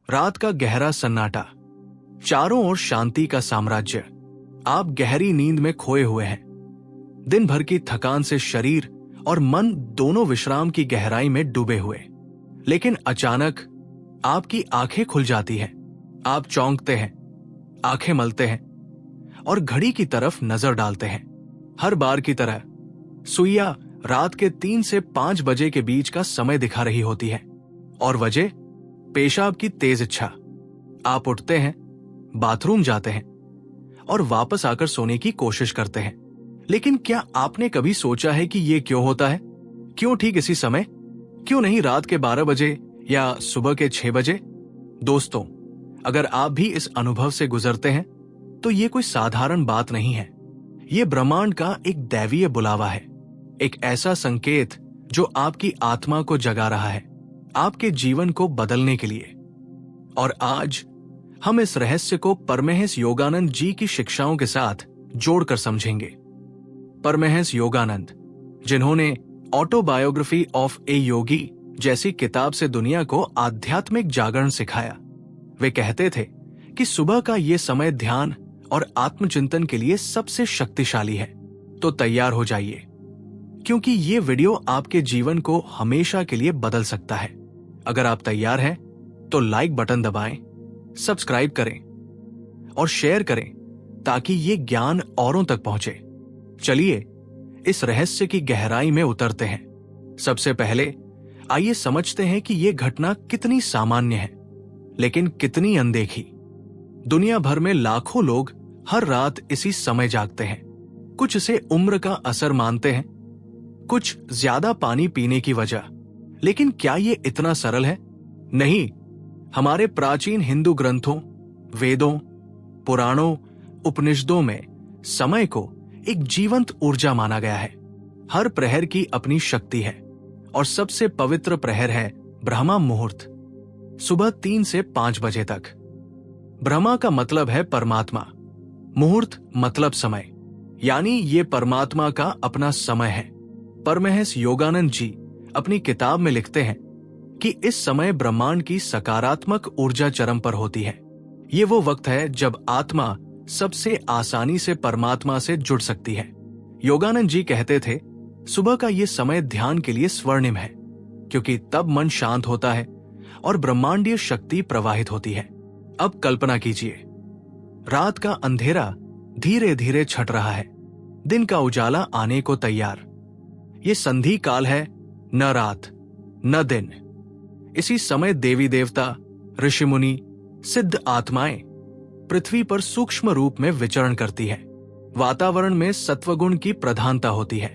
रात का गहरा सन्नाटा, चारों ओर शांति का साम्राज्य। आप गहरी नींद में खोए हुए हैं। दिन भर की थकान से शरीर और मन दोनों विश्राम की गहराई में डूबे हुए। लेकिन अचानक आपकी आंखें खुल जाती हैं। आप चौंकते हैं, आंखें मलते हैं और घड़ी की तरफ नजर डालते हैं। हर बार की तरह सुइया रात के 3 से 5 बजे के बीच का समय दिखा रही होती है और वजह पेशाब की तेज इच्छा। आप उठते हैं, बाथरूम जाते हैं और वापस आकर सोने की कोशिश करते हैं। लेकिन क्या आपने कभी सोचा है कि यह क्यों होता है? क्यों ठीक इसी समय? क्यों नहीं रात के 12 बजे या सुबह के 6 बजे? दोस्तों, अगर आप भी इस अनुभव से गुजरते हैं तो यह कोई साधारण बात नहीं है। यह ब्रह्मांड का एक दैवीय बुलावा है, एक ऐसा संकेत जो आपकी आत्मा को जगा रहा है, आपके जीवन को बदलने के लिए। और आज हम इस रहस्य को परमहंस योगानंद जी की शिक्षाओं के साथ जोड़कर समझेंगे। परमहंस योगानंद, जिन्होंने ऑटोबायोग्राफी ऑफ ए योगी जैसी किताब से दुनिया को आध्यात्मिक जागरण सिखाया, वे कहते थे कि सुबह का ये समय ध्यान और आत्मचिंतन के लिए सबसे शक्तिशाली है। तो तैयार हो जाइए, क्योंकि ये वीडियो आपके जीवन को हमेशा के लिए बदल सकता है। अगर आप तैयार हैं तो लाइक बटन दबाएं, सब्सक्राइब करें और शेयर करें ताकि ये ज्ञान औरों तक पहुंचे। चलिए इस रहस्य की गहराई में उतरते हैं। सबसे पहले आइए समझते हैं कि यह घटना कितनी सामान्य है, लेकिन कितनी अनदेखी। दुनिया भर में लाखों लोग हर रात इसी समय जागते हैं। कुछ इसे उम्र का असर मानते हैं, कुछ ज्यादा पानी पीने की वजह। लेकिन क्या ये इतना सरल है? नहीं। हमारे प्राचीन हिंदू ग्रंथों, वेदों, पुराणों, उपनिषदों में समय को एक जीवंत ऊर्जा माना गया है। हर प्रहर की अपनी शक्ति है और सबसे पवित्र प्रहर है ब्रह्मा मुहूर्त, सुबह 3 से 5 बजे तक। ब्रह्मा का मतलब है परमात्मा, मुहूर्त मतलब समय, यानी ये परमात्मा का अपना समय है। परमहंस योगानंद जी अपनी किताब में लिखते हैं कि इस समय ब्रह्मांड की सकारात्मक ऊर्जा चरम पर होती है। ये वो वक्त है जब आत्मा सबसे आसानी से परमात्मा से जुड़ सकती है। योगानंद जी कहते थे, सुबह का ये समय ध्यान के लिए स्वर्णिम है, क्योंकि तब मन शांत होता है और ब्रह्मांडीय शक्ति प्रवाहित होती है। अब कल्पना कीजिए, रात का अंधेरा धीरे धीरे छट रहा है, दिन का उजाला आने को तैयार। ये संधि काल है, न रात न दिन। इसी समय देवी देवता, ऋषि मुनि, सिद्ध आत्माएं पृथ्वी पर सूक्ष्म रूप में विचरण करती है। वातावरण में सत्वगुण की प्रधानता होती है,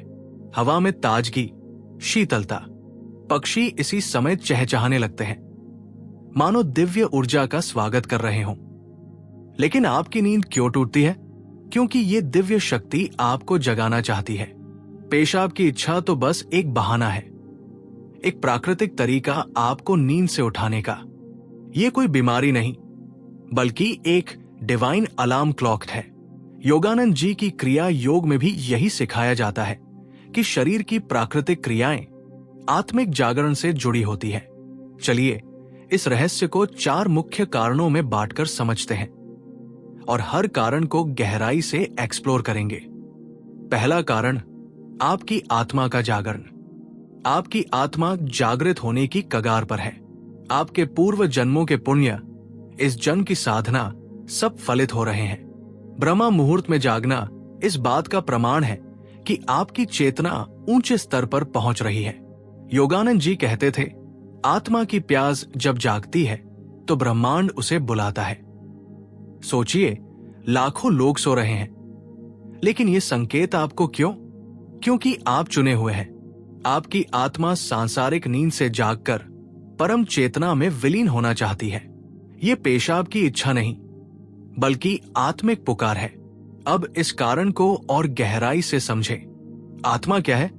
हवा में ताजगी, शीतलता। पक्षी इसी समय चहचहाने लगते हैं, मानो दिव्य ऊर्जा का स्वागत कर रहे हों। लेकिन आपकी नींद क्यों टूटती है? क्योंकि ये दिव्य शक्ति आपको जगाना चाहती है। पेशाब की इच्छा तो बस एक बहाना है, एक प्राकृतिक तरीका आपको नींद से उठाने का। यह कोई बीमारी नहीं, बल्कि एक डिवाइन अलार्म क्लॉक है। योगानंद जी की क्रिया योग में भी यही सिखाया जाता है कि शरीर की प्राकृतिक क्रियाएं आत्मिक जागरण से जुड़ी होती है। चलिए इस रहस्य को 4 मुख्य कारणों में बांटकर समझते हैं और हर कारण को गहराई से एक्सप्लोर करेंगे। पहला कारण, आपकी आत्मा का जागरण। आपकी आत्मा जागृत होने की कगार पर है। आपके पूर्व जन्मों के पुण्य, इस जन्म की साधना सब फलित हो रहे हैं। ब्रह्मा मुहूर्त में जागना इस बात का प्रमाण है कि आपकी चेतना ऊंचे स्तर पर पहुंच रही है। योगानंद जी कहते थे, आत्मा की प्यास जब जागती है तो ब्रह्मांड उसे बुलाता है। सोचिए, लाखों लोग सो रहे हैं, लेकिन यह संकेत आपको क्यों? क्योंकि आप चुने हुए हैं। आपकी आत्मा सांसारिक नींद से जागकर परम चेतना में विलीन होना चाहती है। यह पेशाब की इच्छा नहीं, बल्कि आत्मिक पुकार है। अब इस कारण को और गहराई से समझें। आत्मा क्या है?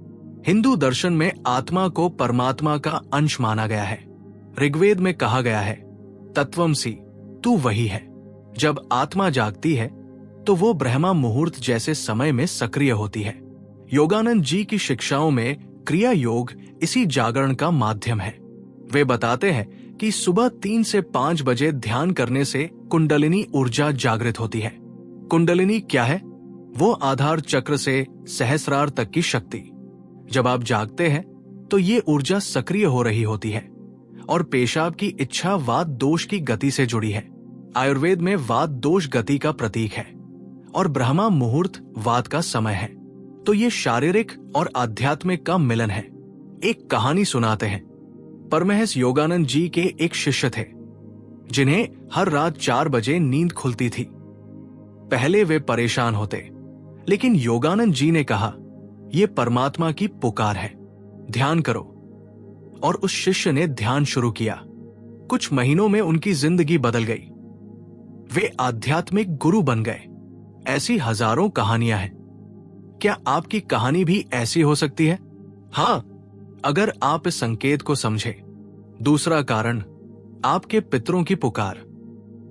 हिंदू दर्शन में आत्मा को परमात्मा का अंश माना गया है। ऋग्वेद में कहा गया है, तत्वमसि, तू वही है। जब आत्मा जागती है तो वो ब्रह्मा मुहूर्त जैसे समय में सक्रिय होती है। योगानंद जी की शिक्षाओं में क्रिया योग इसी जागरण का माध्यम है। वे बताते हैं कि सुबह 3 से 5 बजे ध्यान करने से कुंडलिनी ऊर्जा जागृत होती है। कुंडलिनी क्या है? वो आधार चक्र से सहस्रार तक की शक्ति। जब आप जागते हैं तो ये ऊर्जा सक्रिय हो रही होती है और पेशाब की इच्छा वात दोष की गति से जुड़ी है। आयुर्वेद में वात दोष गति का प्रतीक है और ब्रह्मा मुहूर्त वात का समय है। तो ये शारीरिक और आध्यात्मिक का मिलन है। एक कहानी सुनाते हैं। परमहंस योगानंद जी के एक शिष्य थे जिन्हें हर रात 4 बजे नींद खुलती थी। पहले वे परेशान होते, लेकिन योगानंद जी ने कहा, यह परमात्मा की पुकार है, ध्यान करो। और उस शिष्य ने ध्यान शुरू किया। कुछ महीनों में उनकी जिंदगी बदल गई। वे आध्यात्मिक गुरु बन गए। ऐसी हजारों कहानियां हैं। क्या आपकी कहानी भी ऐसी हो सकती है? हां, अगर आप इस संकेत को समझे। दूसरा कारण, आपके पितरों की पुकार।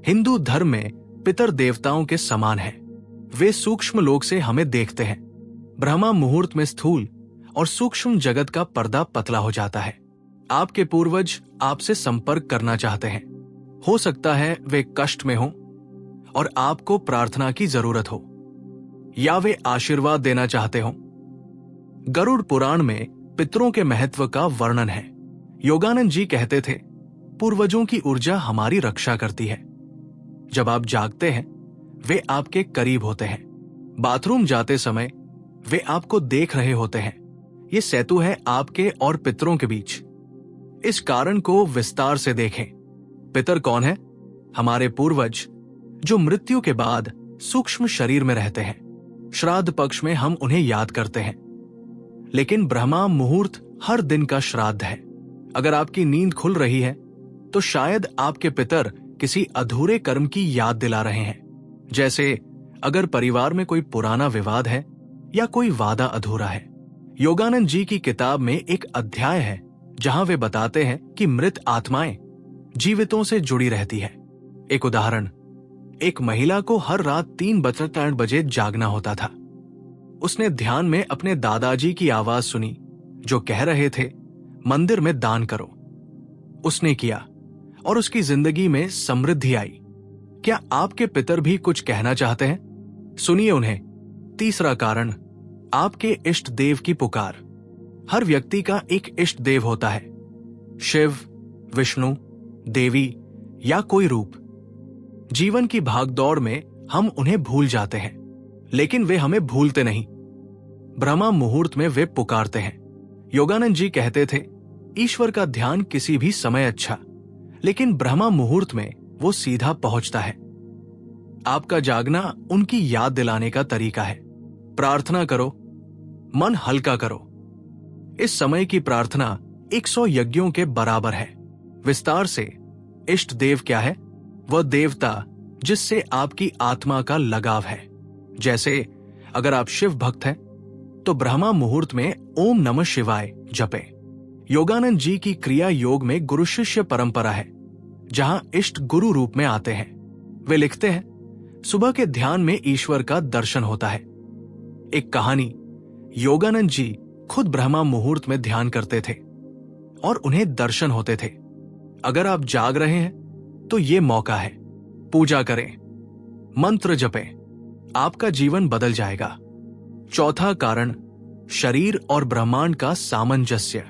हिंदू धर्म में पितर देवताओं के समान है। वे सूक्ष्म लोक से हमें देखते हैं। ब्रह्मा मुहूर्त में स्थूल और सूक्ष्म जगत का पर्दा पतला हो जाता है। आपके पूर्वज आपसे संपर्क करना चाहते हैं। हो सकता है वे कष्ट में हों और आपको प्रार्थना की जरूरत हो, या वे आशीर्वाद देना चाहते हों। गरुड़ पुराण में पितरों के महत्व का वर्णन है। योगानंद जी कहते थे, पूर्वजों की ऊर्जा हमारी रक्षा करती है। जब आप जागते हैं वे आपके करीब होते हैं। बाथरूम जाते समय वे आपको देख रहे होते हैं। ये सेतु है आपके और पितरों के बीच। इस कारण को विस्तार से देखें। पितर कौन है? हमारे पूर्वज जो मृत्यु के बाद सूक्ष्म शरीर में रहते हैं। श्राद्ध पक्ष में हम उन्हें याद करते हैं, लेकिन ब्रह्मा मुहूर्त हर दिन का श्राद्ध है। अगर आपकी नींद खुल रही है तो शायद आपके पितर किसी अधूरे कर्म की याद दिला रहे हैं। जैसे अगर परिवार में कोई पुराना विवाद है या कोई वादा अधूरा है। योगानंद जी की किताब में एक अध्याय है जहां वे बताते हैं कि मृत आत्माएं जीवितों से जुड़ी रहती है। एक उदाहरण, एक महिला को हर रात 3 बजे जागना होता था। उसने ध्यान में अपने दादाजी की आवाज सुनी जो कह रहे थे, मंदिर में दान करो। उसने किया और उसकी जिंदगी में समृद्धि आई। क्या आपके पितर भी कुछ कहना चाहते हैं? सुनिए उन्हें। तीसरा कारण, आपके इष्ट देव की पुकार। हर व्यक्ति का एक इष्ट देव होता है, शिव, विष्णु, देवी या कोई रूप। जीवन की भागदौड़ में हम उन्हें भूल जाते हैं, लेकिन वे हमें भूलते नहीं। ब्रह्मा मुहूर्त में वे पुकारते हैं। योगानंद जी कहते थे, ईश्वर का ध्यान किसी भी समय अच्छा, लेकिन ब्रह्मा मुहूर्त में वो सीधा पहुंचता है। आपका जागना उनकी याद दिलाने का तरीका है। प्रार्थना करो, मन हल्का करो। इस समय की प्रार्थना 100 यज्ञों के बराबर है। विस्तार से, इष्ट देव क्या है? वह देवता जिससे आपकी आत्मा का लगाव है। जैसे अगर आप शिव भक्त हैं तो ब्रह्मा मुहूर्त में ओम नमः शिवाय जपे। योगानंद जी की क्रिया योग में गुरु शिष्य परंपरा है, जहां इष्ट गुरु रूप में आते हैं। वे लिखते हैं, सुबह के ध्यान में ईश्वर का दर्शन होता है। एक कहानी, योगानंद जी खुद ब्रह्मा मुहूर्त में ध्यान करते थे और उन्हें दर्शन होते थे। अगर आप जाग रहे हैं तो ये मौका है। पूजा करें, मंत्र जपें, आपका जीवन बदल जाएगा। चौथा कारण, शरीर और ब्रह्मांड का सामंजस्य।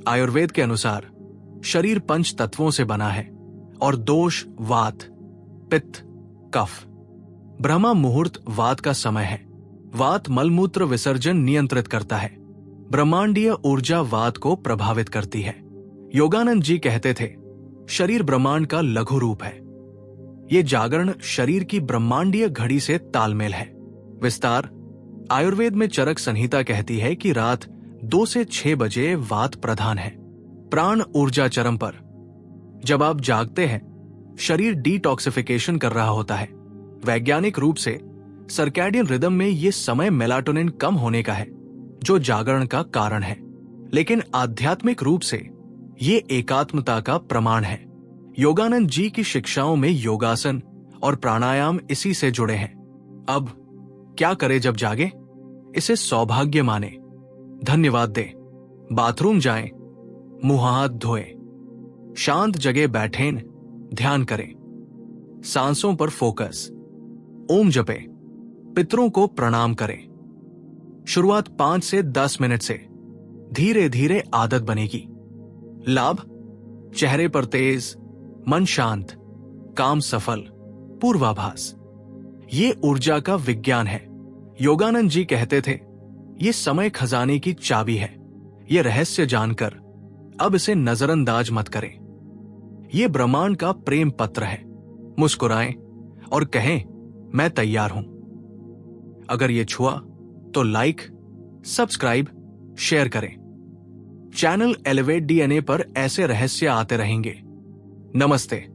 आयुर्वेद के अनुसार शरीर 5 तत्वों से बना है और दोष वात, पित्त, कफ। ब्रह्मा मुहूर्त वात का समय है। वात मलमूत्र विसर्जन नियंत्रित करता है। ब्रह्मांडीय ऊर्जा वात को प्रभावित करती है। योगानंद जी कहते थे, शरीर ब्रह्मांड का लघु रूप है। ये जागरण शरीर की ब्रह्मांडीय घड़ी से तालमेल है। विस्तार, आयुर्वेद में चरक संहिता कहती है कि रात 2 से 6 बजे वात प्रधान है। प्राण ऊर्जा चरम पर। जब आप जागते हैं शरीर डिटॉक्सिफिकेशन कर रहा होता है। वैज्ञानिक रूप से सर्कैडियन रिदम में यह समय मेलाटोनिन कम होने का है जो जागरण का कारण है, लेकिन आध्यात्मिक रूप से ये एकात्मता का प्रमाण है। योगानंद जी की शिक्षाओं में योगासन और प्राणायाम इसी से जुड़े हैं। अब क्या करें जब जागे? इसे सौभाग्य माने, धन्यवाद दें, बाथरूम जाएं, मुंह हाथ धोएं, शांत जगह बैठें, ध्यान करें, सांसों पर फोकस, ओम जपे, पितरों को प्रणाम करें। शुरुआत 5 से 10 मिनट से, धीरे धीरे आदत बनेगी। लाभ: चेहरे पर तेज, मन शांत, काम सफल, पूर्वाभास। ये ऊर्जा का विज्ञान है। योगानंद जी कहते थे, ये समय खजाने की चाबी है। ये रहस्य जानकर अब इसे नजरअंदाज मत करें। ये ब्रह्मांड का प्रेम पत्र है। मुस्कुराएं और कहें, मैं तैयार हूं। अगर ये छुआ तो लाइक, सब्सक्राइब, शेयर करें। चैनल एलिवेट डीएनए पर ऐसे रहस्य आते रहेंगे। नमस्ते।